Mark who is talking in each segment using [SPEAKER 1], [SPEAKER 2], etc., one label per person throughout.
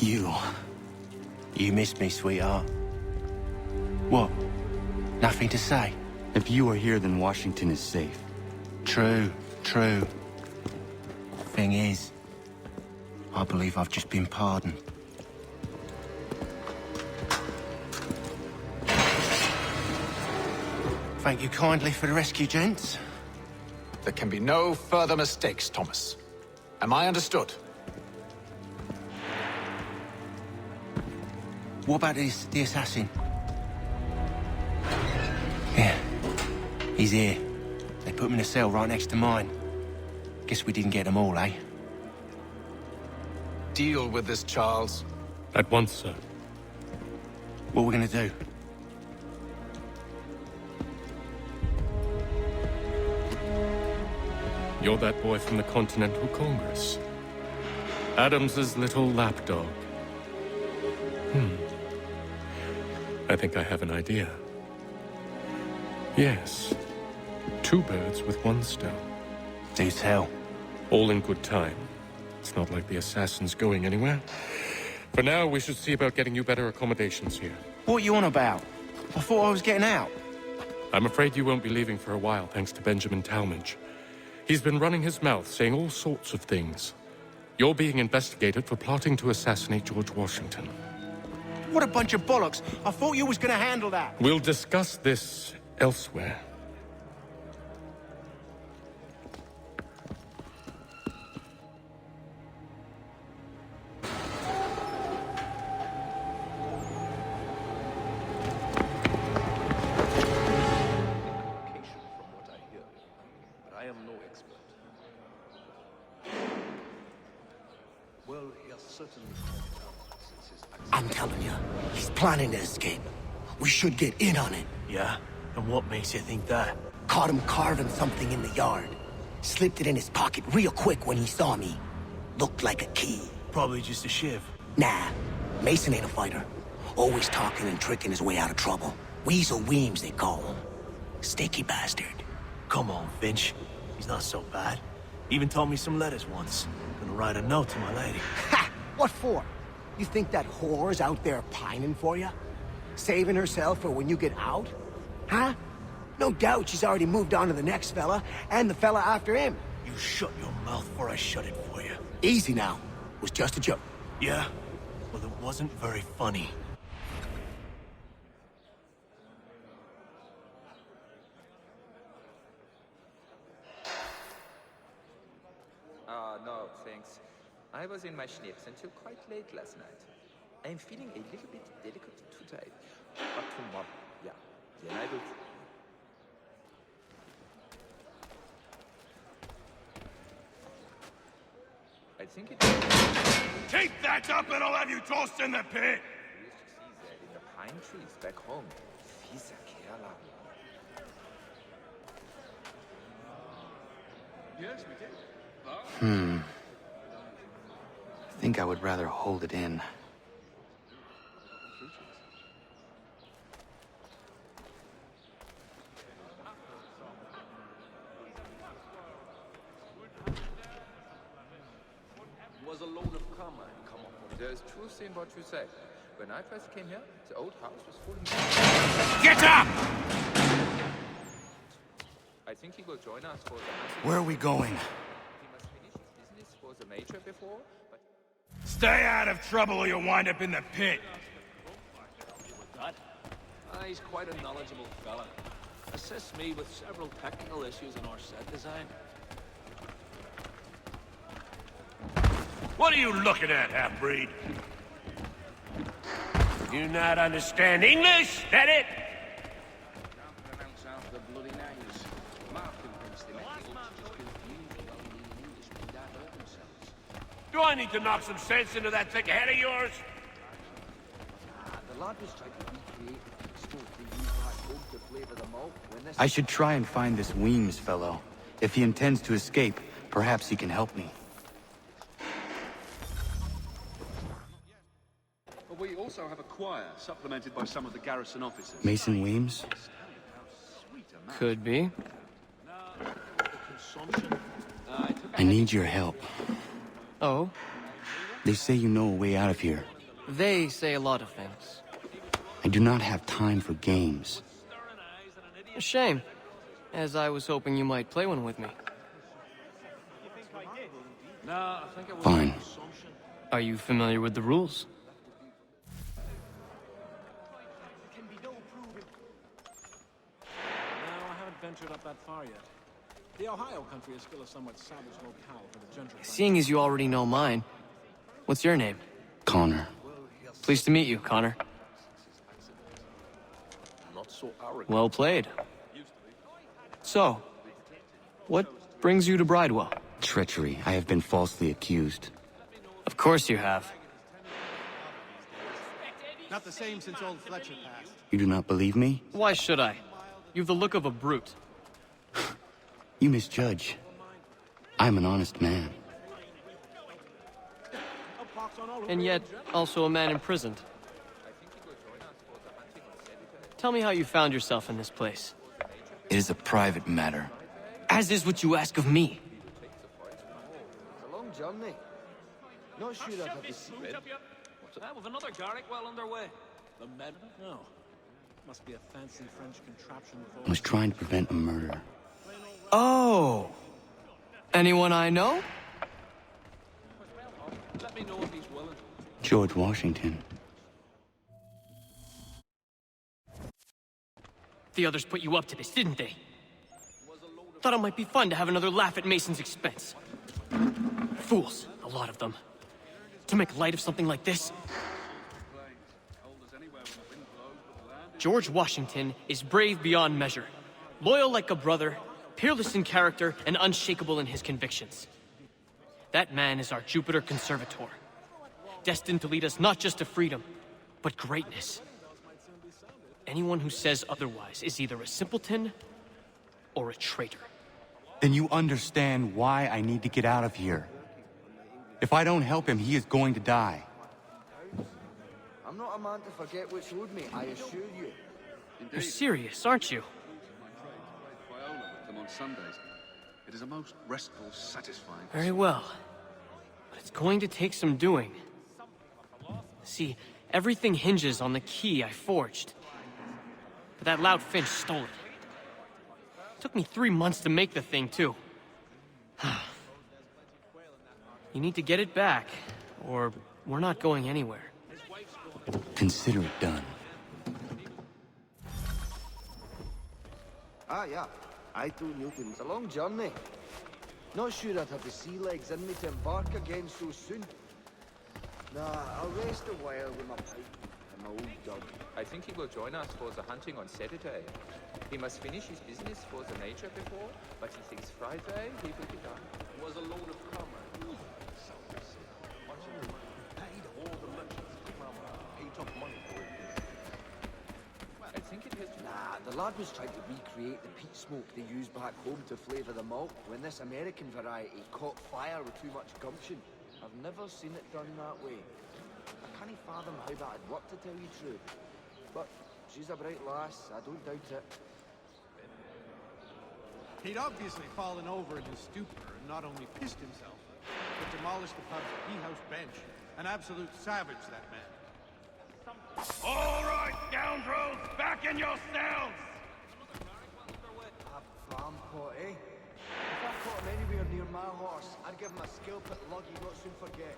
[SPEAKER 1] You missed me, sweetheart. What? Nothing to say?
[SPEAKER 2] If you are here, then Washington is safe.
[SPEAKER 1] True. Thing is, I believe I've just been pardoned. Thank you kindly for the rescue, gents.
[SPEAKER 3] There can be no further mistakes, Thomas. Am I understood?
[SPEAKER 1] What about the assassin? Yeah, he's here. They put him in a cell right next to mine. Guess we didn't get them all, eh?
[SPEAKER 3] Deal with this, Charles.
[SPEAKER 4] At once, sir.
[SPEAKER 1] What are we gonna do?
[SPEAKER 4] You're that boy from the Continental Congress. Adams's little lapdog. I think I have an idea. Yes. 2 birds with 1 stone.
[SPEAKER 1] Do tell.
[SPEAKER 4] All in good time. It's not like the assassin's going anywhere. For now, we should see about getting you better accommodations here.
[SPEAKER 1] What are you on about? I thought I was getting out.
[SPEAKER 4] I'm afraid you won't be leaving for a while, thanks to Benjamin Talmadge. He's been running his mouth, saying all sorts of things. You're being investigated for plotting to assassinate George Washington.
[SPEAKER 1] What a bunch of bollocks. I thought you was gonna handle that.
[SPEAKER 4] We'll discuss this elsewhere.
[SPEAKER 5] I'm telling you, he's planning to escape. We should get in on it.
[SPEAKER 6] Yeah? And what makes you think that?
[SPEAKER 5] Caught him carving something in the yard. Slipped it in his pocket real quick when he saw me. Looked like a key.
[SPEAKER 6] Probably just a shiv.
[SPEAKER 5] Nah, Mason ain't a fighter. Always talking and tricking his way out of trouble. Weasel Weems, they call him. Sticky bastard.
[SPEAKER 6] Come on, Finch. He's not so bad. Even taught me some letters once. Gonna write a note to my lady.
[SPEAKER 5] Ha! What for? You think that whore's out there pining for you? Saving herself for when you get out? Huh? No doubt she's already moved on to the next fella, and the fella after him.
[SPEAKER 6] You shut your mouth before I shut it for you.
[SPEAKER 5] Easy now. It was just a joke.
[SPEAKER 6] Yeah? Well, it wasn't very funny.
[SPEAKER 7] No, thanks. I was in my schnips until quite late last night. I'm feeling a little bit delicate today. But tomorrow, yeah, then I will... I think it...
[SPEAKER 8] Keep that up and I'll have you tossed in the pit!
[SPEAKER 7] We used to see that in the pine trees back home. Fieser Kerl.
[SPEAKER 8] Yes, we did.
[SPEAKER 2] I think I would rather hold it in.
[SPEAKER 7] Was a load of karma. Come on. There's truth in what you say. When I first came here, the old house was full of...
[SPEAKER 8] Get up!
[SPEAKER 7] I think he will join us for the...
[SPEAKER 1] Where are we going?
[SPEAKER 7] He must finish his business for the major before, but...
[SPEAKER 8] Stay out of trouble or you'll wind up in the pit.
[SPEAKER 9] He's quite a knowledgeable fella. Assists me with several technical issues in our set design.
[SPEAKER 8] What are you looking at, half-breed? You not understand English? That it? Do I need to knock some sense into that thick head of yours?
[SPEAKER 9] The lad was trying to recreate the smoke they used back home to flavor the malt when this...
[SPEAKER 2] I should try and find this Weems fellow. If he intends to escape, perhaps he can help me.
[SPEAKER 10] We also have a choir, supplemented by some of the garrison officers.
[SPEAKER 2] Mason Weems?
[SPEAKER 11] Could be.
[SPEAKER 2] I need your help.
[SPEAKER 11] Oh?
[SPEAKER 2] They say you know a way out of here.
[SPEAKER 11] They say a lot of things.
[SPEAKER 2] I do not have time for games.
[SPEAKER 11] A shame, as I was hoping you might play one with me.
[SPEAKER 2] Fine.
[SPEAKER 11] Are you familiar with the rules?
[SPEAKER 9] No, I haven't ventured up that far yet. The Ohio country is still a somewhat savage locale for the gentry.
[SPEAKER 11] Seeing as you already know mine, what's your name?
[SPEAKER 2] Connor.
[SPEAKER 11] Pleased to meet you, Connor.
[SPEAKER 9] Not so arrogant.
[SPEAKER 11] Well played. So, what brings you to Bridewell?
[SPEAKER 2] Treachery. I have been falsely accused.
[SPEAKER 11] Of course you have.
[SPEAKER 12] Not the same since old Fletcher passed.
[SPEAKER 2] You do not believe me?
[SPEAKER 11] Why should I? You've the look of a brute.
[SPEAKER 2] You misjudge. I'm an honest man.
[SPEAKER 11] And yet, also a man imprisoned. Tell me how you found yourself in this place.
[SPEAKER 2] It is a private matter.
[SPEAKER 11] As is what you ask of me.
[SPEAKER 5] It's a long journey. Not sure I'd have to see it.
[SPEAKER 9] What's that with another Garrick well underway? The med? No. Must be a fancy French contraption for...
[SPEAKER 2] I was trying to prevent a murder.
[SPEAKER 11] Oh! Anyone I know?
[SPEAKER 9] Let me know if he's willing.
[SPEAKER 2] George Washington.
[SPEAKER 11] The others put you up to this, didn't they? Thought it might be fun to have another laugh at Mason's expense. Fools, a lot of them. To make light of something like this. George Washington is brave beyond measure, loyal like a brother, peerless in character, and unshakable in his convictions. That man is our Jupiter Conservator, destined to lead us not just to freedom, but greatness. Anyone who says otherwise is either a simpleton or a traitor.
[SPEAKER 2] Then you understand why I need to get out of here. If I don't help him, he is going to die.
[SPEAKER 5] I'm not a man to forget what's owed me, I assure you.
[SPEAKER 11] You're serious, aren't you?
[SPEAKER 10] On Sundays. It is a most restful, satisfying...
[SPEAKER 11] Very well. But it's going to take some doing. See, everything hinges on the key I forged. But that loud Finch stole it. Took me 3 months to make the thing, too. You need to get it back, or we're not going anywhere.
[SPEAKER 2] Consider it done.
[SPEAKER 5] Ah, yeah. I told Newton, it's a long journey. Not sure I'd have the sea legs in me to embark again so soon. Nah, I'll rest a while with my pipe and my old dog.
[SPEAKER 7] I think he will join us for the hunting on Saturday. He must finish his business for the nature before, but he thinks Friday he will be done.
[SPEAKER 9] Was a load of comrades. Paid all the merchants. He took money for it.
[SPEAKER 7] I think it has to...
[SPEAKER 5] Nah, the lad was trying to recreate the peat smoke they used back home to flavour the malt when this American variety caught fire with too much gumption. I've never seen it done that way. I can't fathom how that'd work, to tell you true. But she's a bright lass, I don't doubt it.
[SPEAKER 12] He'd obviously fallen over in his stupor and not only pissed himself, but demolished the pub's tea-house bench. An absolute savage, that man.
[SPEAKER 8] All right, scoundrels, back in your cells!
[SPEAKER 5] A bampot, eh? If I caught him anywhere near my horse, I'd give him a skill put lug he'd not soon forget.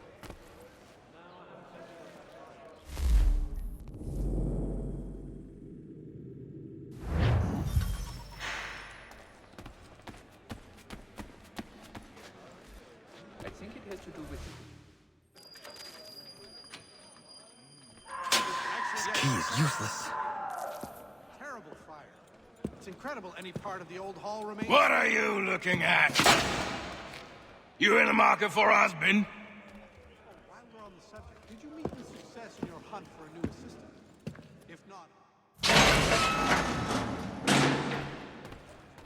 [SPEAKER 7] I think it has to do with...
[SPEAKER 2] This key is useless.
[SPEAKER 12] Terrible fire. It's incredible any part of the old hall remains.
[SPEAKER 8] What are you looking at? You in the market for a husband?
[SPEAKER 12] While we're on the subject, did you meet with success in your hunt for a new assistant? If not...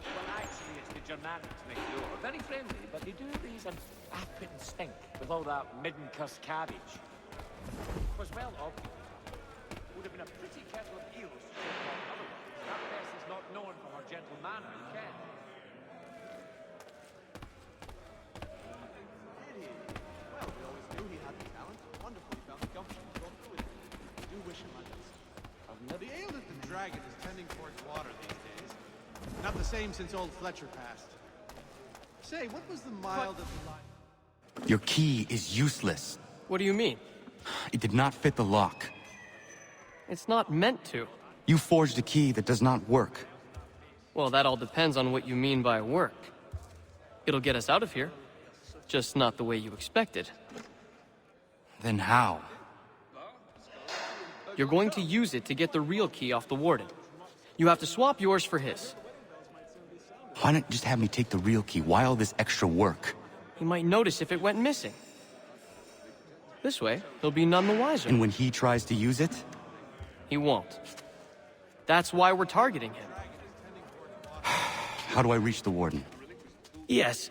[SPEAKER 9] Well, actually, it's the Germanics next door. Very friendly, but they do raise an off-putting stink with all that midden-cuss cabbage. Was well obvious. Would have been a pretty kettle of eels to take on otherwise. That person's not known for her gentle manner, you can.
[SPEAKER 12] Well, we always knew he had the talent. same since old Fletcher passed. Say, what was the mild of the line?
[SPEAKER 2] Your key is useless.
[SPEAKER 11] What do you mean?
[SPEAKER 2] It did not fit the lock.
[SPEAKER 11] It's not meant to.
[SPEAKER 2] You forged a key that does not work.
[SPEAKER 11] Well, that all depends on what you mean by work. It'll get us out of here. Just not the way you expected.
[SPEAKER 2] Then how?
[SPEAKER 11] You're going to use it to get the real key off the warden. You have to swap yours for his.
[SPEAKER 2] Why not just have me take the real key? Why all this extra work?
[SPEAKER 11] He might notice if it went missing. This way, he'll be none the wiser.
[SPEAKER 2] And when he tries to use it?
[SPEAKER 11] He won't. That's why we're targeting him.
[SPEAKER 2] How do I reach the warden?
[SPEAKER 11] Yes.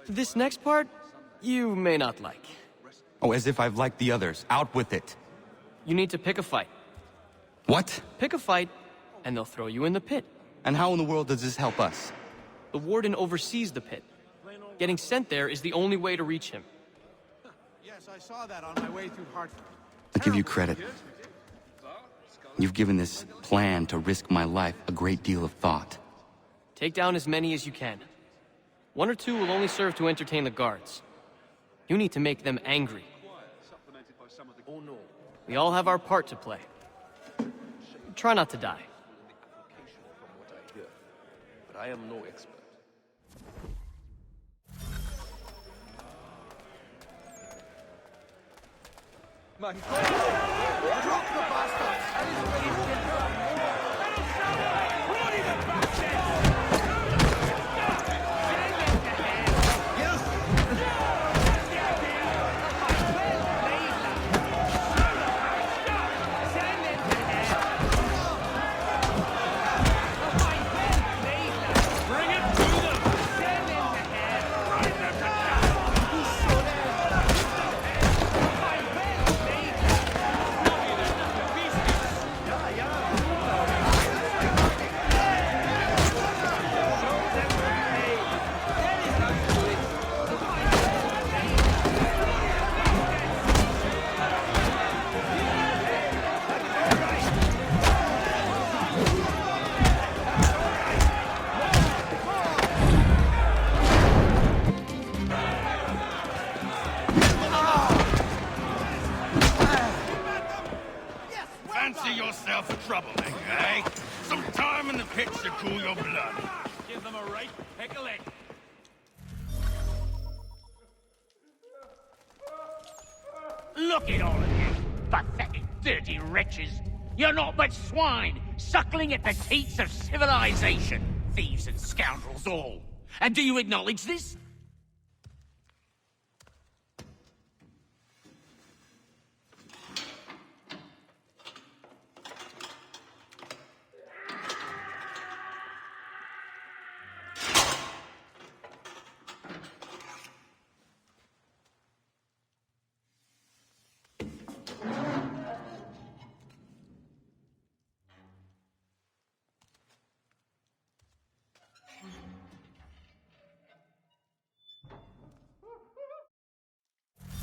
[SPEAKER 11] This next part, you may not like.
[SPEAKER 2] Oh, as if I've liked the others. Out with it.
[SPEAKER 11] You need to pick a fight.
[SPEAKER 2] What?
[SPEAKER 11] Pick a fight, and they'll throw you in the pit.
[SPEAKER 2] And how in the world does this help us?
[SPEAKER 11] The warden oversees the pit. Getting sent there is the only way to reach him.
[SPEAKER 12] Yes, I saw that on my way through Hartford.
[SPEAKER 2] I give you credit. You've given this plan to risk my life a great deal of thought.
[SPEAKER 11] Take down as many as you can. 1 or 2 will only serve to entertain the guards. You need to make them angry. We all have our part to play. Try not to die.
[SPEAKER 7] But I am no expert.
[SPEAKER 5] My God! Drop the bastards!
[SPEAKER 8] Fancy yourself a troublemaker, eh? Some time in the pits to cool your blood.
[SPEAKER 9] Give them a right pickling.
[SPEAKER 13] Look at all of you, pathetic, dirty wretches. You're not but swine, suckling at the teats of civilization. Thieves and scoundrels all. And do you acknowledge this?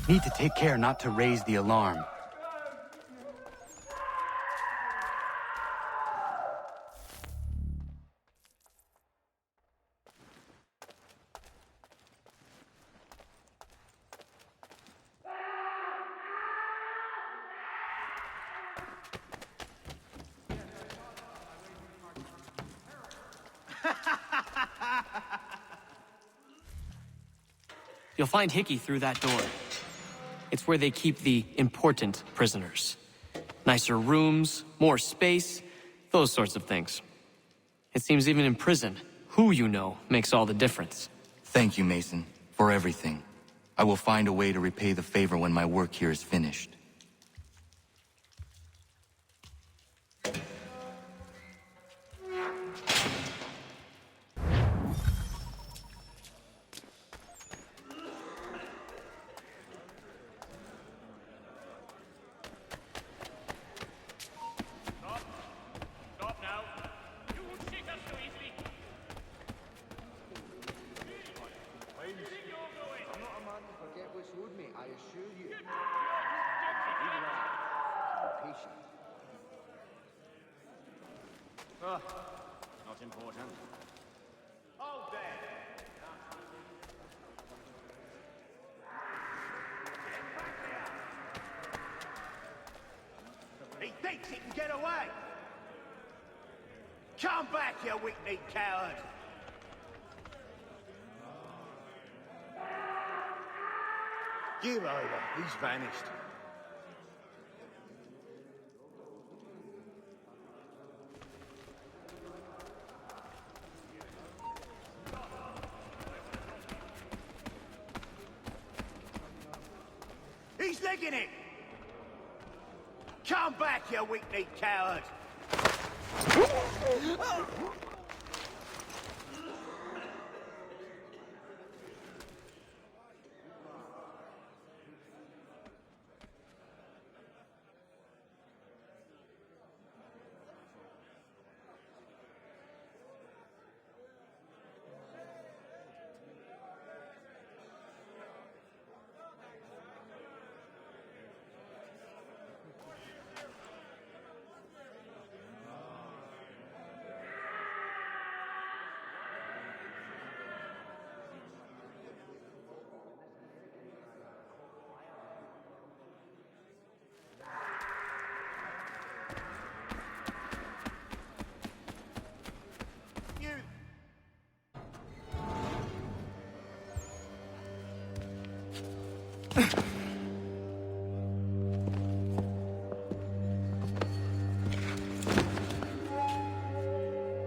[SPEAKER 2] Need to take care not to raise the alarm.
[SPEAKER 11] You'll find Hickey through that door. It's where they keep the important prisoners. Nicer rooms, more space, those sorts of things. It seems even in prison, who you know makes all the difference.
[SPEAKER 2] Thank you, Mason, for everything. I will find a way to repay the favor when my work here is finished.
[SPEAKER 9] Not important.
[SPEAKER 13] Hold there! He thinks he can get away! Come back, you weak-kneed coward! Give over. He's vanished. He's licking it! Come back, you weak-kneed coward!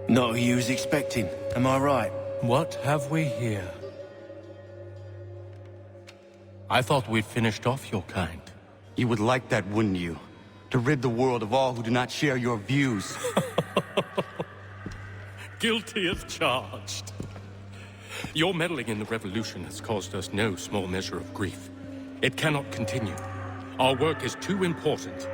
[SPEAKER 1] Not who you was expecting, am I right?
[SPEAKER 4] What have we here? I thought we'd finished off your kind.
[SPEAKER 2] You would like that, wouldn't you? To rid the world of all who do not share your views.
[SPEAKER 4] Guilty as charged. Your meddling in the revolution has caused us no small measure of grief. It cannot continue. Our work is too important.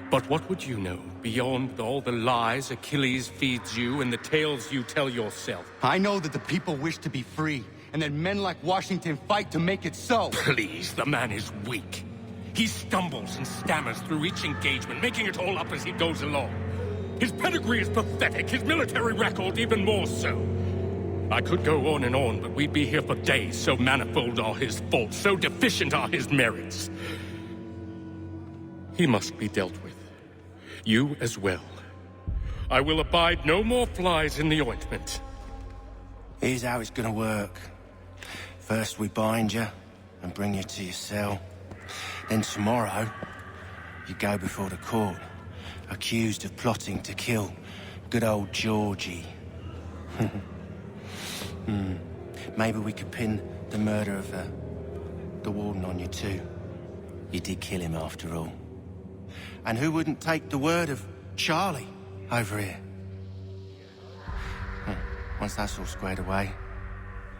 [SPEAKER 4] But what would you know beyond all the lies Achilles feeds you and the tales you tell yourself?
[SPEAKER 2] I know that the people wish to be free, and that men like Washington fight to make it so.
[SPEAKER 4] Please, the man is weak. He stumbles and stammers through each engagement, making it all up as he goes along. His pedigree is pathetic, his military record even more so. I could go on, but we'd be here for days, so manifold are his faults, so deficient are his merits. He must be dealt with. You as well. I will abide no more flies in the ointment.
[SPEAKER 1] Here's how it's gonna work. First we bind you and bring you to your cell. Then tomorrow, you go before the court, accused of plotting to kill good old Georgie. Maybe we could pin the murder of the warden on you too. You did kill him after all. And who wouldn't take the word of Charlie over here? Once that's all squared away,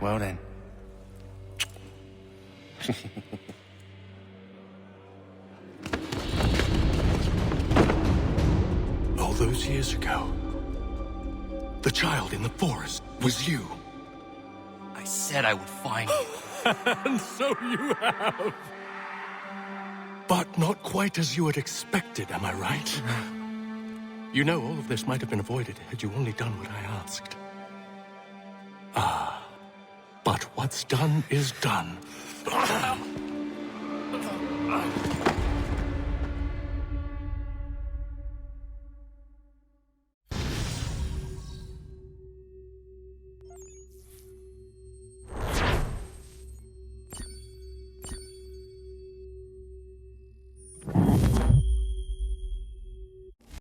[SPEAKER 1] well then.
[SPEAKER 4] All those years ago, the child in the forest was you.
[SPEAKER 2] I said I would find you.
[SPEAKER 4] And so you have. But not quite as you had expected, am I right? You know, all of this might have been avoided had you only done what I asked. But what's done is done.